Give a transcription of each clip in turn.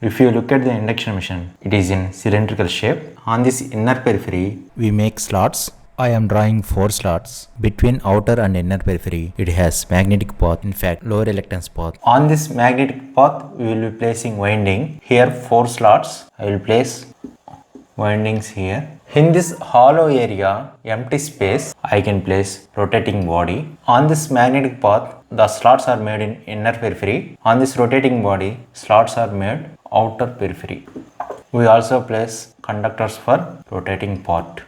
If you look at the induction machine, it is in cylindrical shape. On this inner periphery, we make slots. I am drawing 4 slots. Between outer and inner periphery, it has magnetic path, in fact low reluctance path. On this magnetic path, we will be placing winding. Here 4 slots. I will place windings here. In this hollow area, empty space, I can place rotating body. On this magnetic path, the slots are made in inner periphery. On this rotating body, slots are made outer periphery. We also place conductors for rotating part.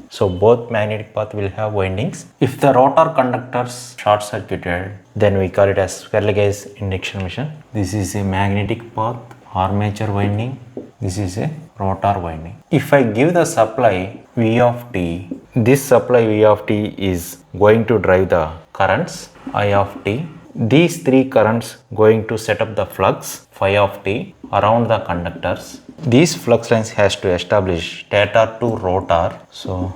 So both magnetic path will have windings. If the rotor conductors short circuited, then we call it as squirrel cage induction machine. This is a magnetic path, armature winding. This is a rotor winding. If I give the supply V of t, this supply V of t is going to drive the currents I of t. These 3 currents going to set up the flux phi of t around the conductors. These flux lines has to establish stator to rotor. So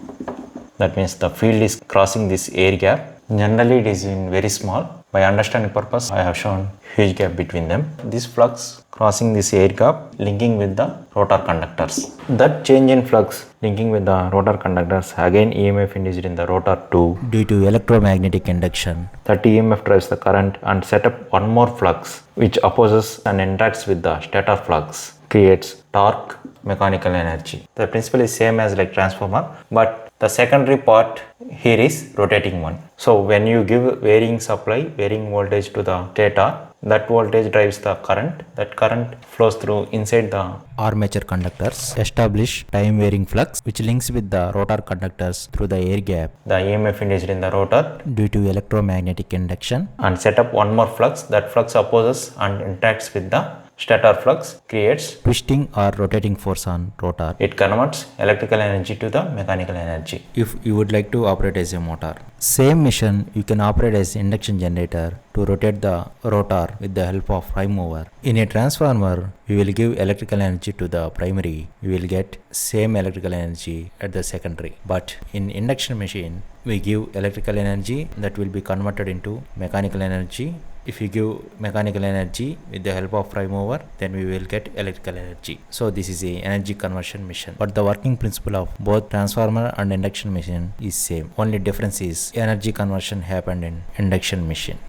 that means the field is crossing this air gap. Generally it is in very small. By understanding purpose, I have shown huge gap between them. This flux crossing this air gap linking with the rotor conductors. That change in flux linking with the rotor conductors, again EMF induced in the rotor 2 due to electromagnetic induction. That EMF drives the current and set up one more flux which opposes and interacts with the stator flux, creates torque, mechanical energy. The principle is same as like transformer, but the secondary part here is rotating one. So when you give varying supply, varying voltage to the stator, that voltage drives the current. That current flows through inside the armature conductors, establish time varying flux which links with the rotor conductors through the air gap. The EMF induced in the rotor due to electromagnetic induction, and set up one more flux. That flux opposes and interacts with the stator flux, creates twisting or rotating force on rotor. It converts electrical energy to the mechanical energy. If you would like to operate as a motor, same mission you can operate as induction generator to rotate the rotor with the help of prime mover. In a transformer, we will give electrical energy to the primary. We will get same electrical energy at the secondary. But in induction machine, we give electrical energy that will be converted into mechanical energy. If you give mechanical energy with the help of prime mover, then we will get electrical energy. So this is a energy conversion machine. But the working principle of both transformer and induction machine is same. Only difference is energy conversion happened in induction machine.